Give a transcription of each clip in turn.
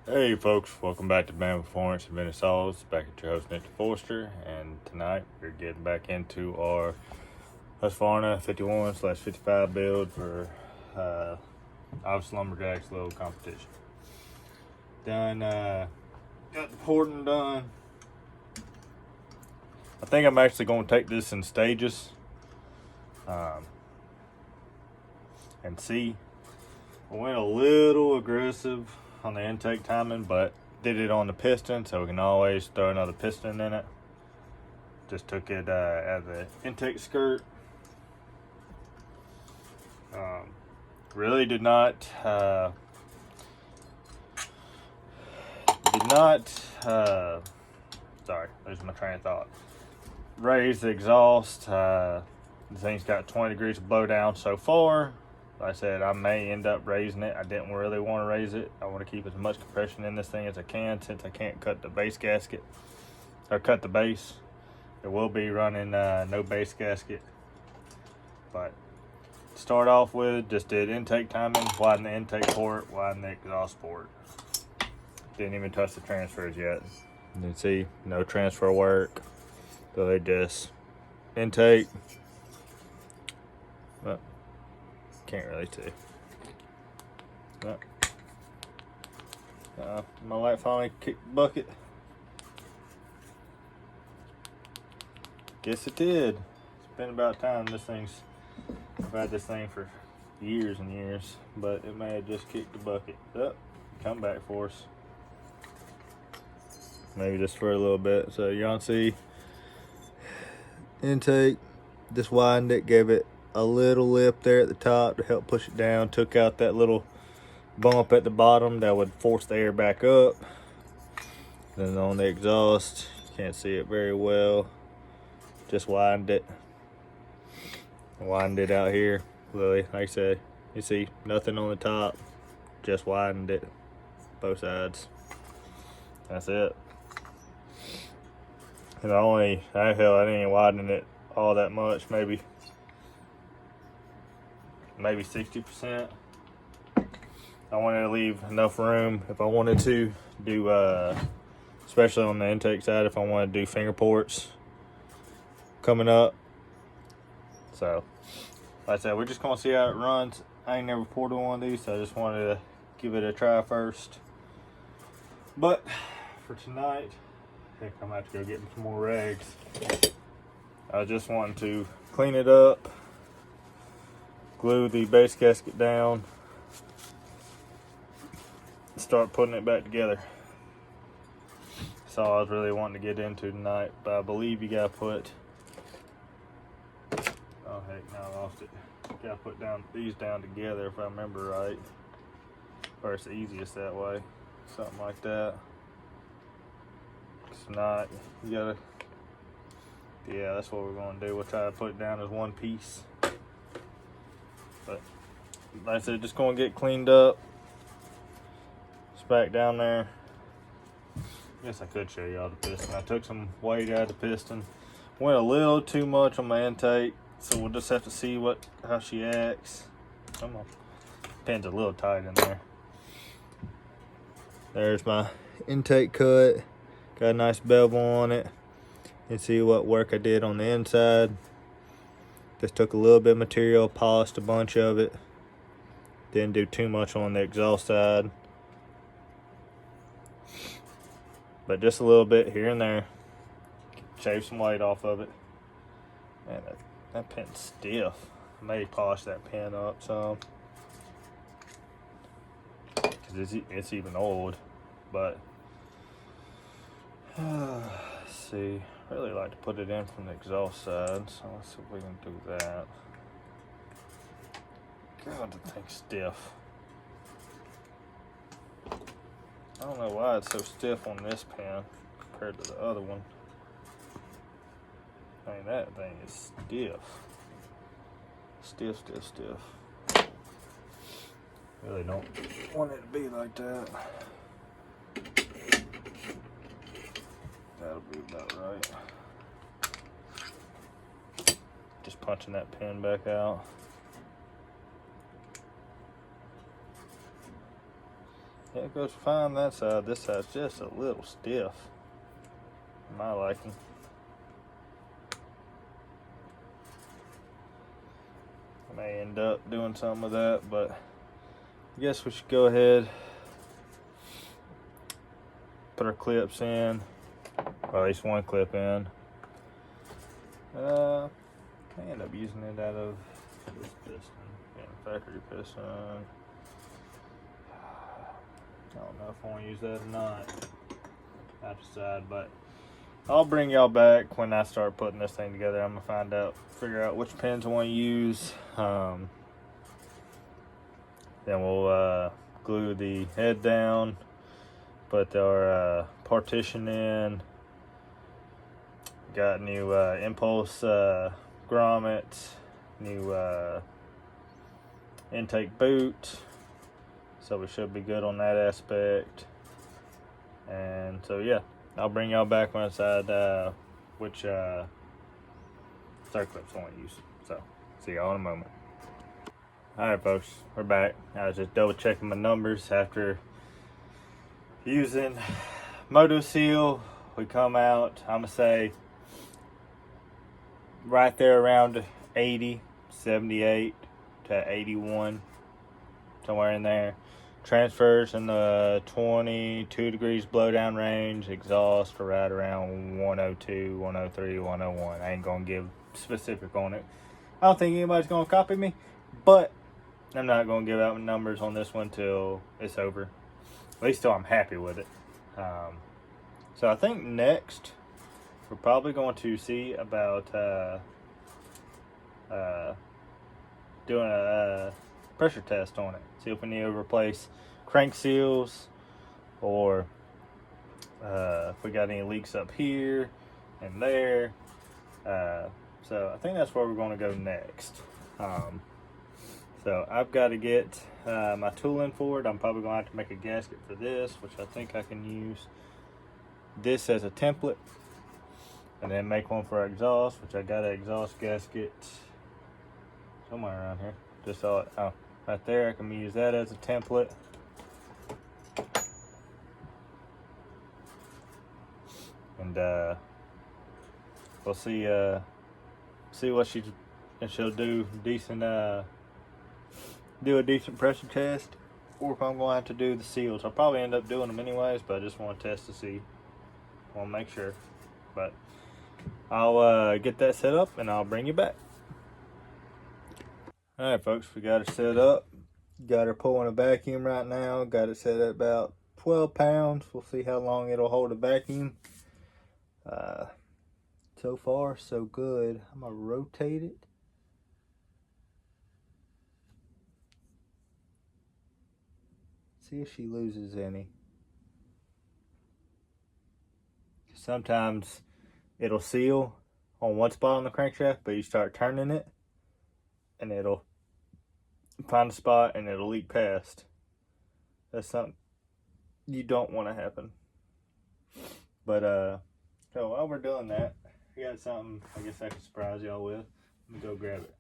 Hey folks, welcome back to Band Performance and Venice Halls. Back at your host Nick Forster, and tonight we're getting back into our Husqvarna 51/55 build for Office Lumberjacks little competition. Done, got the porting done. I think I'm actually going to take this in stages and see. I went a little aggressive on the intake timing, but did it on the piston, so we can always throw another piston in it. Just took it out of the intake skirt. Really did not sorry, losing my train of thought. Raise the exhaust. The thing's got 20 degrees of blowdown so far. Like I said, I may end up raising it. I didn't really want to raise it. I want to keep as much compression in this thing as I can, since I can't cut the base gasket or cut the base. It will be running no base gasket. But to start off with, just did intake timing, widen the intake port, widen the exhaust port. Didn't even touch the transfers yet. You can see no transfer work. So they just intake. Well, can't really see. My light finally kicked the bucket. Guess it did. It's been about time. I've had this thing for years and years, but it may have just kicked the bucket. Come back for us. Maybe just for a little bit. So y'all see intake, just widened it, gave it a little lip there at the top to help push it down, took out that little bump at the bottom that would force the air back up. Then on the exhaust, you can't see it very well, just widened it out here. Lily, like I said, you see nothing on the top, just widened it both sides. That's it. And I didn't widen it all that much, maybe 60%. I wanted to leave enough room if I wanted to do, especially on the intake side, if I wanted to do finger ports coming up. So, like I said, we're just gonna see how it runs. I ain't never ported one of these, so I just wanted to give it a try first. But for tonight, I think I'm gonna have to go get some more rags. I was just wanting to clean it up, glue the base gasket down, start putting it back together. That's all I was really wanting to get into tonight. But I believe you gotta put, oh heck, now I lost it. You gotta put these down together if I remember right, or it's the easiest that way, something like that. If not, you gotta, yeah, that's what we're gonna do. We'll try to put it down as one piece. But like I said, just gonna get cleaned up. It's back down there. Guess I could show y'all the piston. I took some weight out of the piston. Went a little too much on my intake, so we'll just have to see how she acts. Come on. Pin's a little tight in there. There's my intake cut. Got a nice bevel on it. You can see what work I did on the inside. Just took a little bit of material, polished a bunch of it. Didn't do too much on the exhaust side, but just a little bit here and there. Shave some weight off of it. Man, that pin's stiff. I may polish that pin up some, because it's even old. But let's see. I really like to put it in from the exhaust side, so let's see if we can do that. God, the thing's stiff. I don't know why it's so stiff on this pin compared to the other one. I mean, that thing is stiff. Stiff. Really don't want it to be like that. That'll be about right. Just punching that pin back out. Yeah, it goes fine that side. This side's just a little stiff. My liking. I may end up doing something with that, but I guess we should go ahead, put our clips in, or at least one clip in. I end up using it out of this piston, factory piston. I don't know if I want to use that or not. I have to decide, but I'll bring y'all back when I start putting this thing together. I'm gonna figure out which pins I want to use. Then we'll glue the head down, put our partition in. Got new impulse grommets, new intake boot, so we should be good on that aspect. And so yeah, I'll bring y'all back when I decide which third clips I want to use. So see y'all in a moment. Alright folks, we're back. I was just double checking my numbers after using Moto Seal. We come out, I'm gonna say right there around 80, 78 to 81, somewhere in there. Transfers in the 22 degrees blowdown range. Exhaust right around 102, 103, 101. I ain't gonna give specific on it. I don't think anybody's gonna copy me, but I'm not gonna give out numbers on this one till it's over. At least till I'm happy with it. So I think next we're probably going to see about doing a pressure test on it. See if we need to replace crank seals, or if we got any leaks up here and there. So I think that's where we're going to go next. So I've got to get my tooling for it. I'm probably going to have to make a gasket for this, which I think I can use this as a template, and then make one for exhaust, which I got an exhaust gasket somewhere around here. Just saw it. Oh, right there. I can use that as a template. And we'll see what she'll do. Do a decent pressure test, or if I'm going to have to do the seals. I'll probably end up doing them anyways, but I just want to test to see. I want to make sure. But I'll get that set up and I'll bring you back. Alright folks, we got it set up. Got her pulling a vacuum right now. Got it set at about 12 pounds. We'll see how long it'll hold a vacuum. So far so good. I'm gonna rotate it. See if she loses any. Sometimes it'll seal on one spot on the crankshaft, but you start turning it and it'll find a spot and it'll leak past. That's something you don't want to happen. But so while we're doing that, I got something I guess I can surprise y'all with. Let me go grab it.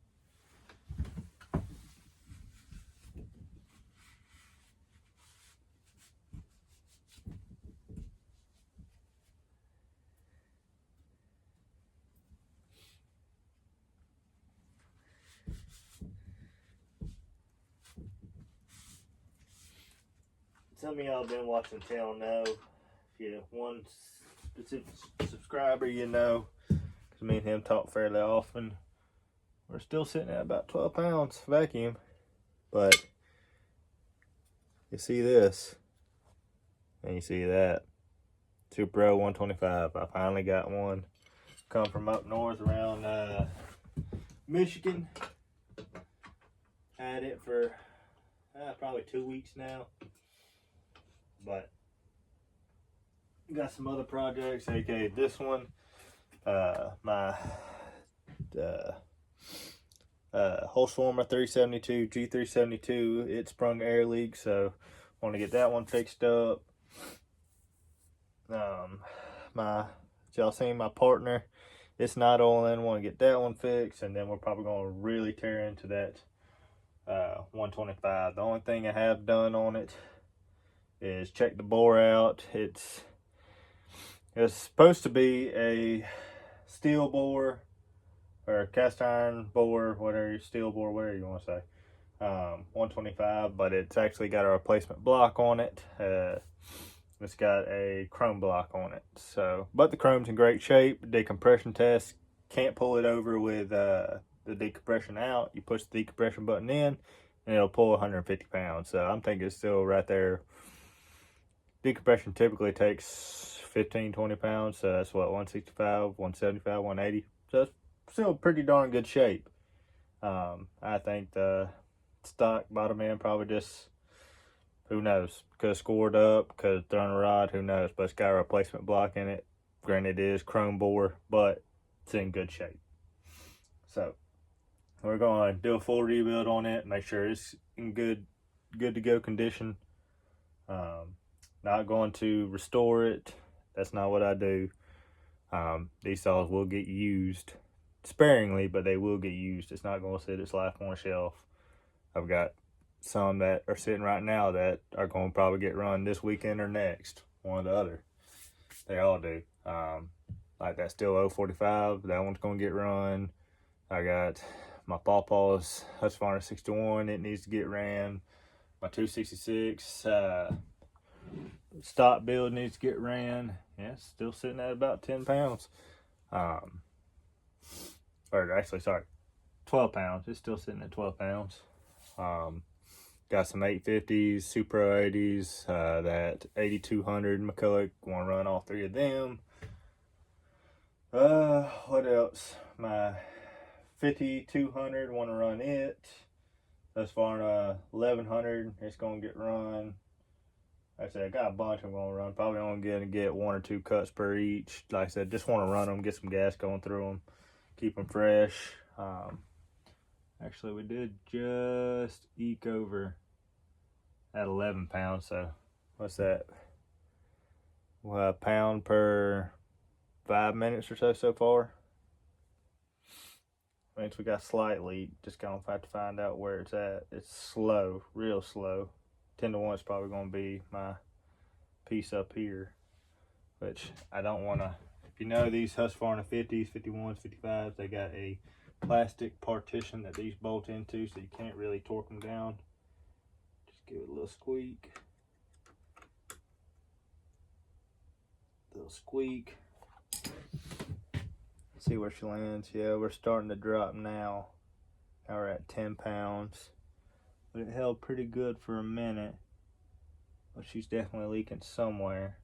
Some of y'all been watching the channel know. If you're one specific subscriber, you know, because me and him talk fairly often. We're still sitting at about 12 pounds vacuum, but you see this and you see that. Super Pro 125. I finally got one. Come from up north around Michigan. Had it for probably 2 weeks now. But got some other projects, aka this one. My Husqvarna 372 G372, it sprung air leak, so want to get that one fixed up. Y'all seen my partner, it's not oiling, want to get that one fixed, and then we're probably going to really tear into that 125. The only thing I have done on it is check the bore out. It's supposed to be a steel bore or a cast iron bore, whatever, steel bore, whatever you want to say. 125, but it's actually got a replacement block on it. It's got a chrome block on it. So, but the chrome's in great shape. Decompression test, can't pull it over with the decompression out. You push the decompression button in, and it'll pull 150 pounds. So I'm thinking it's still right there. Decompression typically takes 15-20 pounds. So that's what, 165, 175, 180. So it's still pretty darn good shape. I think the stock bottom end probably just, who knows, could have scored up, could have thrown a rod, who knows, but it's got a replacement block in it. Granted, it is chrome bore, but it's in good shape. So we're going to do a full rebuild on it, make sure it's in good to go condition. Not going to restore it. That's not what I do. These saws will get used sparingly, but they will get used. It's not going to sit its life on a shelf. I've got some that are sitting right now that are going to probably get run this weekend or next, one or the other. They all do. Like that Steel 045, that one's going to get run. I got my Pawpaw's Husqvarna 61, it needs to get ran. My 266 stock build needs to get ran. Yeah, it's still sitting at about 10 pounds. Or actually, sorry, 12 pounds. It's still sitting at 12 pounds. Got some 850s, Supro 80s, that 8200 McCulloch, want to run all three of them. What else? My 5200, want to run it. Thus far, 1100, it's going to get run. Like I said, I got a bunch I'm going to run. Probably only going to get 1 or 2 cuts per each. Like I said, just want to run them, get some gas going through them, keep them fresh. Actually, we did just eke over at 11 pounds. So what's that? Well, a pound per 5 minutes or so far. Means we got slight leak. Just gonna have to find out where it's at. It's slow, real slow. 10-to-1 is probably gonna be my piece up here, which I don't want to. If you know these Husqvarna 50s, 51s, 55s, they got a plastic partition that these bolt into, so you can't really torque them down. Just give it a little squeak. Little squeak. See where she lands. Yeah, we're starting to drop now. Now we're at 10 pounds. But it held pretty good for a minute. But she's definitely leaking somewhere.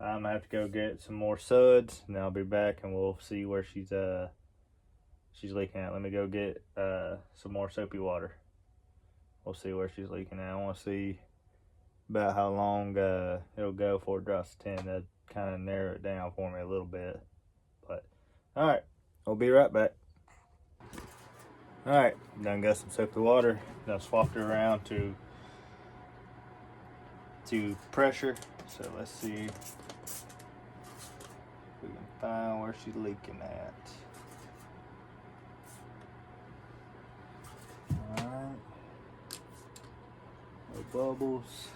I'm gonna have to go get some more suds, and I'll be back and we'll see where she's leaking at. Let me go get some more soapy water. We'll see where she's leaking at. I want to see about how long it'll go before it drops to 10. That kind of narrow it down for me a little bit. But all right, we'll be right back. All right, done got some soapy water. Done swapped it around to pressure. So let's see if we can find where she's leaking at. All right, no bubbles.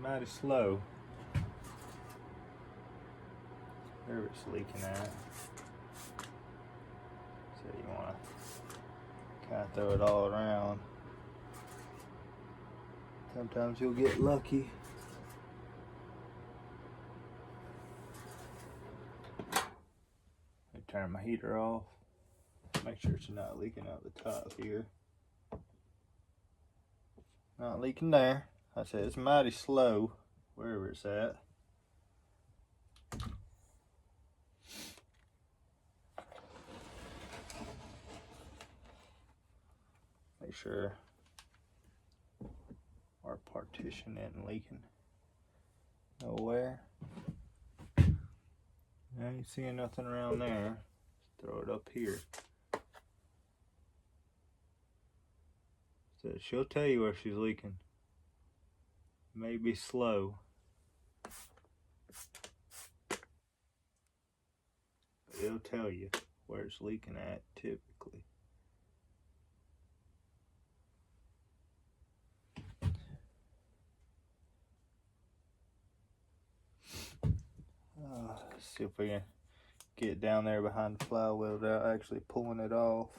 Mighty slow. Where it's leaking at. So you want to kind of throw it all around. Sometimes you'll get lucky. I turn my heater off. Make sure it's not leaking out the top here. Not leaking there. I said it's mighty slow wherever it's at. Make sure our partition isn't leaking nowhere. I ain't seeing nothing around there. Throw it up here. So she'll tell you where she's leaking. may be slow. But it'll tell you where it's leaking at typically. Let's see if we can get down there behind the flywheel without actually pulling it off.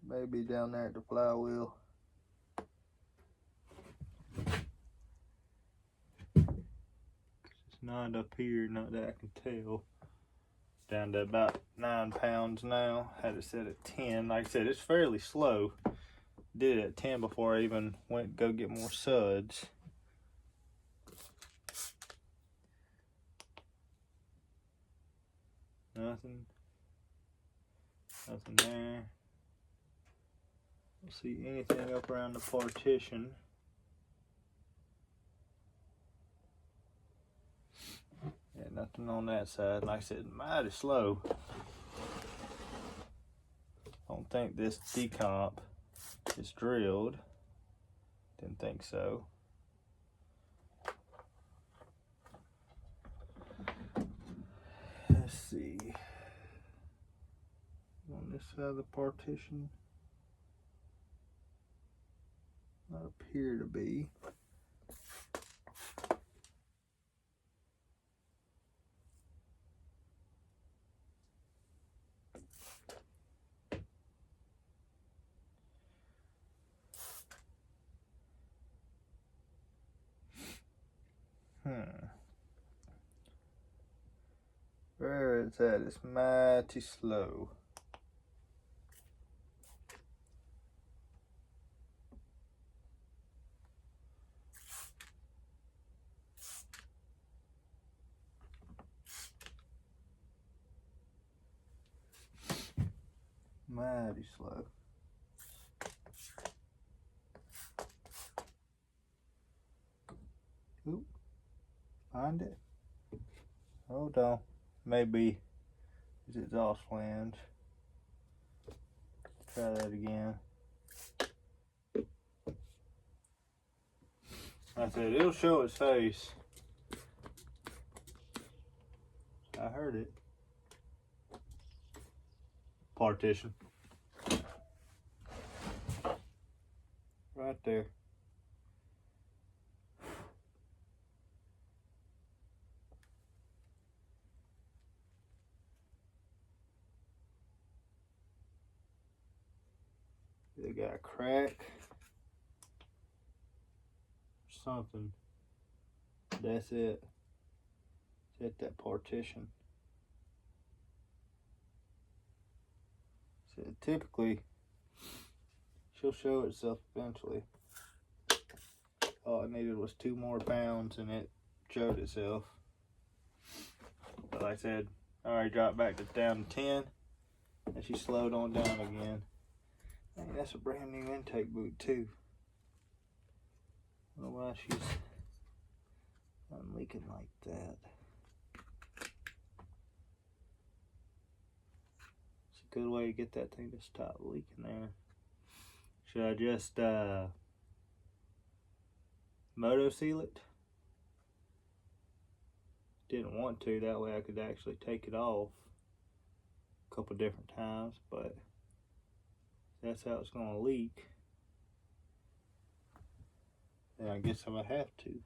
Maybe down there at the flywheel. It's not up here, not that I can tell. Down to about 9 pounds now. Had it set at 10. Like I said, it's fairly slow. Did it at 10 before I even went to go get more suds. Nothing there. Don't see anything up around the partition. Yeah, nothing on that side. Like I said, mighty slow. Don't think this decomp is drilled. Didn't think so. Let's see. On this side of the partition, not appear to be. Where it's at, it's mighty slow. Mighty slow. Oop, find it. Hold on. Maybe his exhaust flange. Try that again. I said it'll show its face. I heard it. Partition. Right there. They got a crack. Something. That's it. It's at that partition. So typically, she'll show itself eventually. All I needed was 2 more pounds and it showed itself. But like I said, I already dropped back down to 10 and she slowed on down again. Hey, that's a brand new intake boot too. I don't know why she's not leaking like that. It's a good way to get that thing to stop leaking there. Should I just moto seal it? Didn't want to, that way I could actually take it off a couple different times, but that's how it's gonna leak. Then I guess I would have to.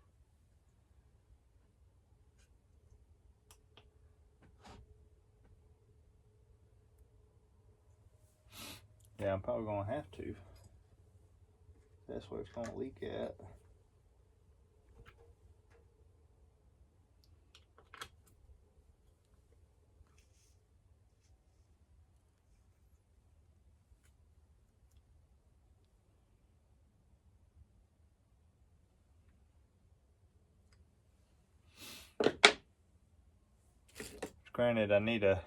Yeah, I'm probably gonna have to. That's where it's gonna leak at. Granted, I need to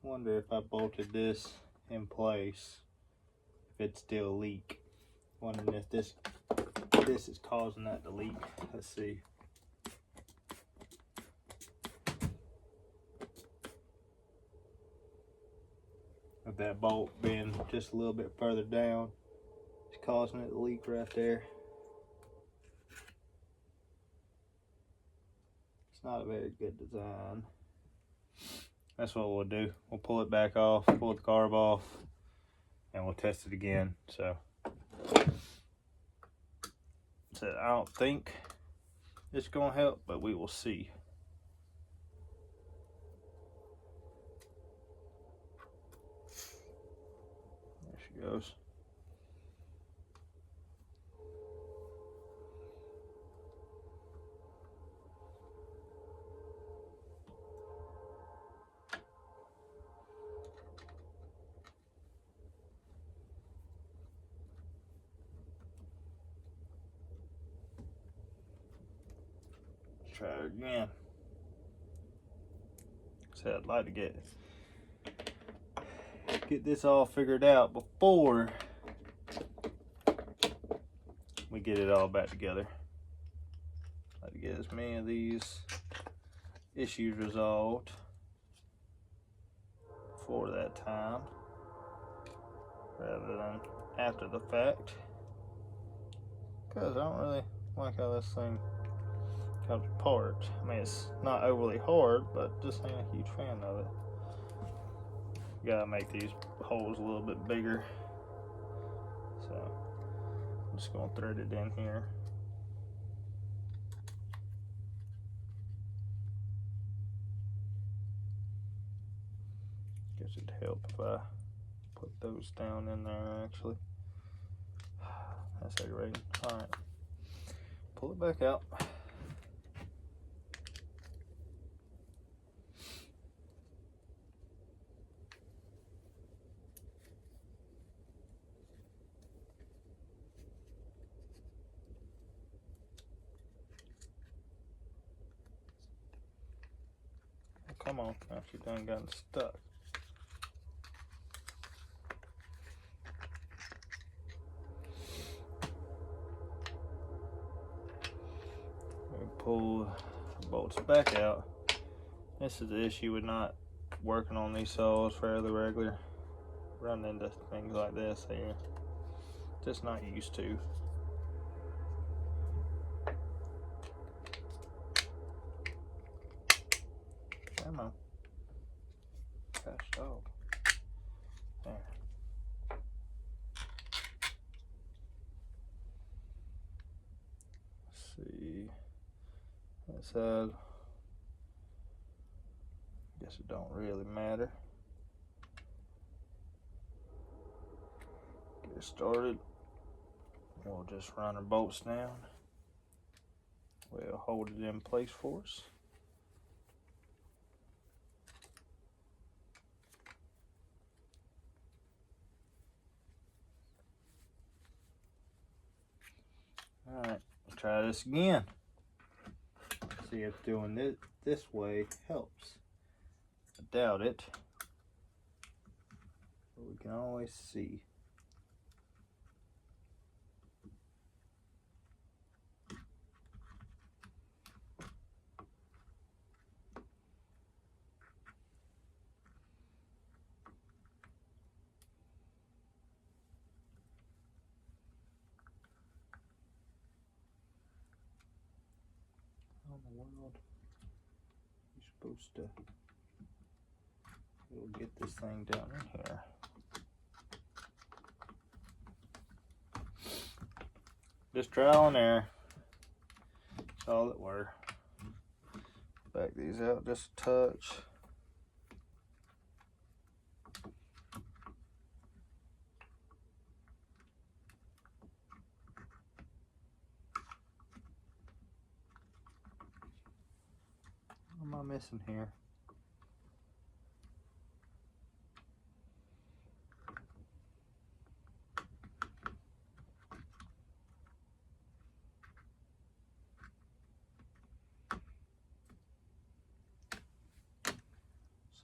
wonder if I bolted this in place, if it'd still leak. Wondering if this is causing that to leak. Let's see. with that bolt being just a little bit further down. It's causing it to leak right there. It's not a very good design. That's what we'll do. We'll pull it back off, pull the carb off, and we'll test it again. So I don't think it's gonna help, but we will see. There she goes. Try it again. So I'd like to get this all figured out before we get it all back together. I'd like to get as many of these issues resolved before that time rather than after the fact, because I don't really like how this thing comes apart. I mean, it's not overly hard, but just ain't a huge fan of it. Gotta make these holes a little bit bigger. So I'm just gonna thread it in here. Guess it'd help if I put those down in there actually. That's aggravating. Alright. Pull it back out. Come on, now she done gotten stuck. We pull the bolts back out. This is the issue with not working on these saws fairly regular. Run into things like this that you're just not used to. Come on. Gosh, dog. There. Let's see. That side. Guess it don't really matter. Get it started. We'll just run our bolts down. We'll hold it in place for us. Alright, let's try this again. See if doing it this way helps. I doubt it, but we can always see. How in the world you're supposed to get this thing down in here? Just trial and error. That's all it were. Back these out just a touch. What am I missing here?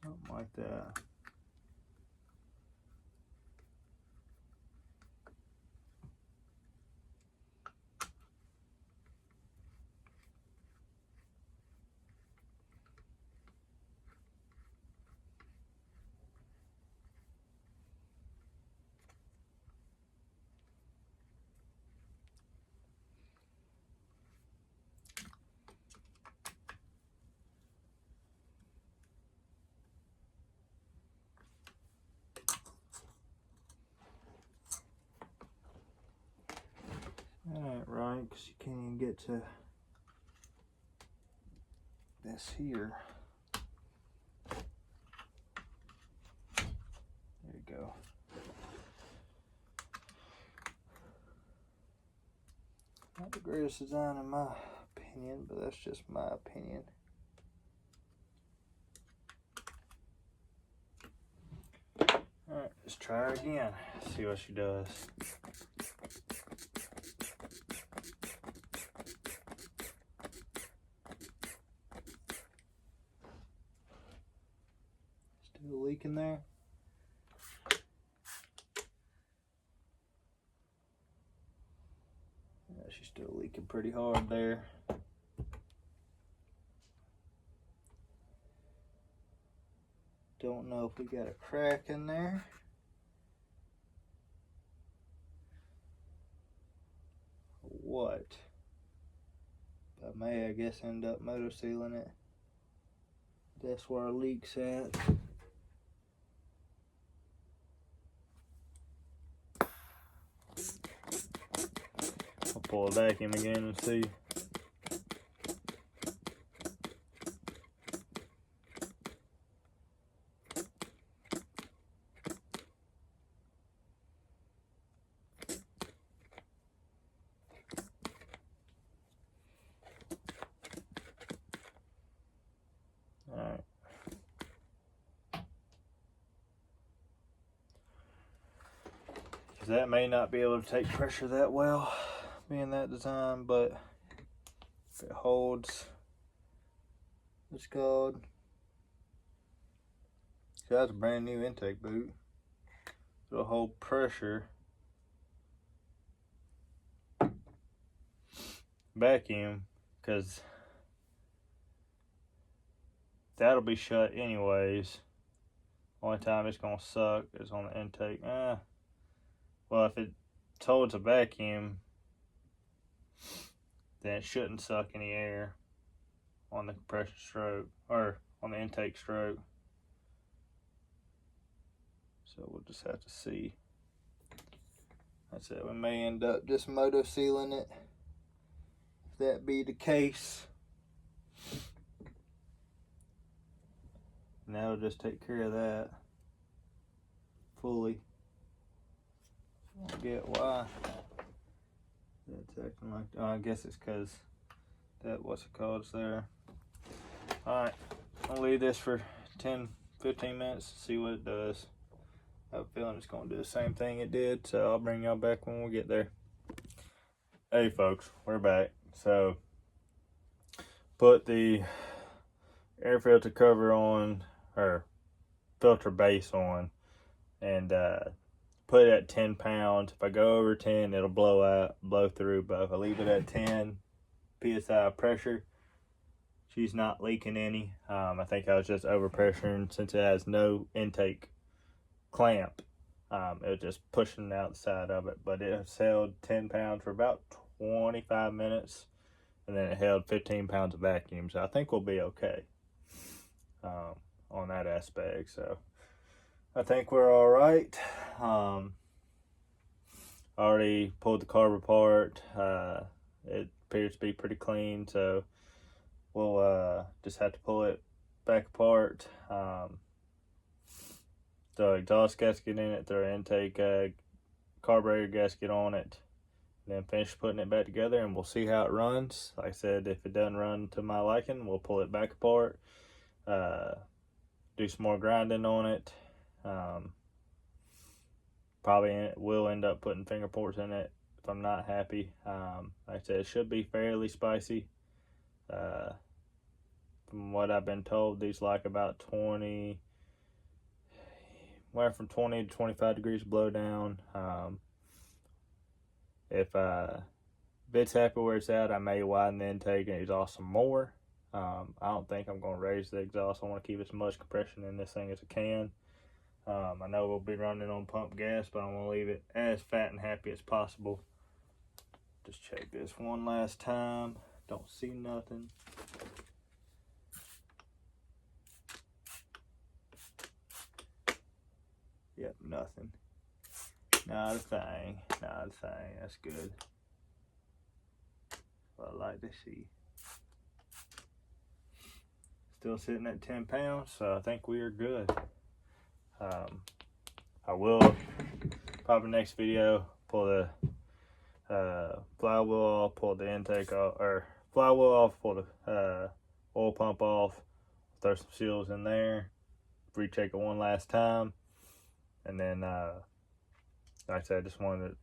Something like that. it right because you can't even get to this here. There you go. Not the greatest design in my opinion, but that's just my opinion. Alright, let's try her again. See what she does. Still leaking there? Yeah, she's still leaking pretty hard there. Don't know if we got a crack in there. What? I may, I guess, end up motor sealing it. That's where our leak's at. I'll pull a vacuum again and see. Alright. Because that may not be able to take pressure that well, being that design, but if it holds, it's called. See, that's a brand new intake boot. It'll hold pressure. Vacuum, because that'll be shut anyways. Only time it's gonna suck is on the intake. Well, if it holds a vacuum, then it shouldn't suck any air on the compression stroke or on the intake stroke. So we'll just have to see. That's it. We may end up just motor sealing it, if that be the case. And that'll just take care of that fully. I don't get why that's acting like, oh, I guess it's because that what's it called is there. Alright, I'll leave this for 10-15 minutes, see what it does. I have a feeling it's going to do the same thing it did, so I'll bring y'all back when we get there. Hey folks, we're back. So, put the air filter cover on, or filter base on, and put it at 10 pounds. If I go over 10, it'll blow through, but if I leave it at 10 psi pressure, she's not leaking any. I think I was just overpressuring since it has no intake clamp. It was just pushing out the side of it, but it has held 10 pounds for about 25 minutes, and then it held 15 pounds of vacuum, so I think we'll be okay on that aspect. So I think we're all right. Already pulled the carb apart. It appears to be pretty clean, so we'll just have to pull it back apart. The exhaust gasket in it, throw an intake carburetor gasket on it, then finish putting it back together, and we'll see how it runs. Like I said, if it doesn't run to my liking, we'll pull it back apart, do some more grinding on it. Probably will end up putting finger ports in it if I'm not happy. Like I said, it should be fairly spicy. From what I've been told, these like about 20, went from 20 to 25 degrees blow down. If it's happy where it's at, I may widen the intake and exhaust some more. I don't think I'm going to raise the exhaust. I want to keep as much compression in this thing as I can. I know we'll be running on pump gas, but I want to leave it as fat and happy as possible. Just check this one last time. Don't see nothing. Yep, nothing. Not a thing. Not a thing. That's good. I like to see. Still sitting at 10 pounds, so I think we are good. I will probably next video pull the flywheel off, pull the intake off, or flywheel off, pull the oil pump off, throw some seals in there, recheck it one last time, and then like I said, I just wanted to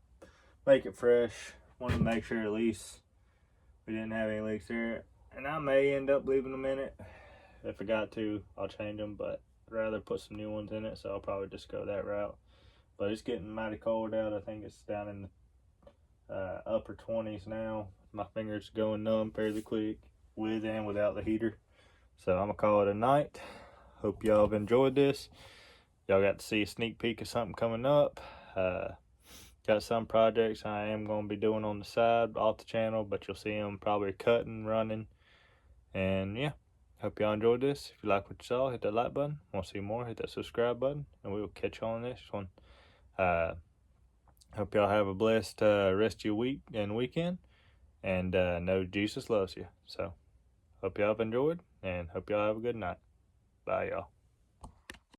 make it fresh. Wanted to make sure at least we didn't have any leaks there, and I may end up leaving them in it. If I got to, I'll change them, but I'd rather put some new ones in it, so I'll probably just go that route. But it's getting mighty cold out. I think it's down in the upper 20s now. My fingers going numb fairly quick with and without the heater. So I'm gonna call it a night. Hope y'all have enjoyed this. Y'all got to see a sneak peek of something coming up. Got some projects I am gonna be doing on the side off the channel, but you'll see them probably cutting, running, and yeah. Hope y'all enjoyed this. If you like what you saw, hit that like button. Want to see more, hit that subscribe button, and we will catch you on the next one. Hope y'all have a blessed rest of your week and weekend, and know Jesus loves you. So hope y'all have enjoyed, and hope y'all have a good night. Bye, y'all.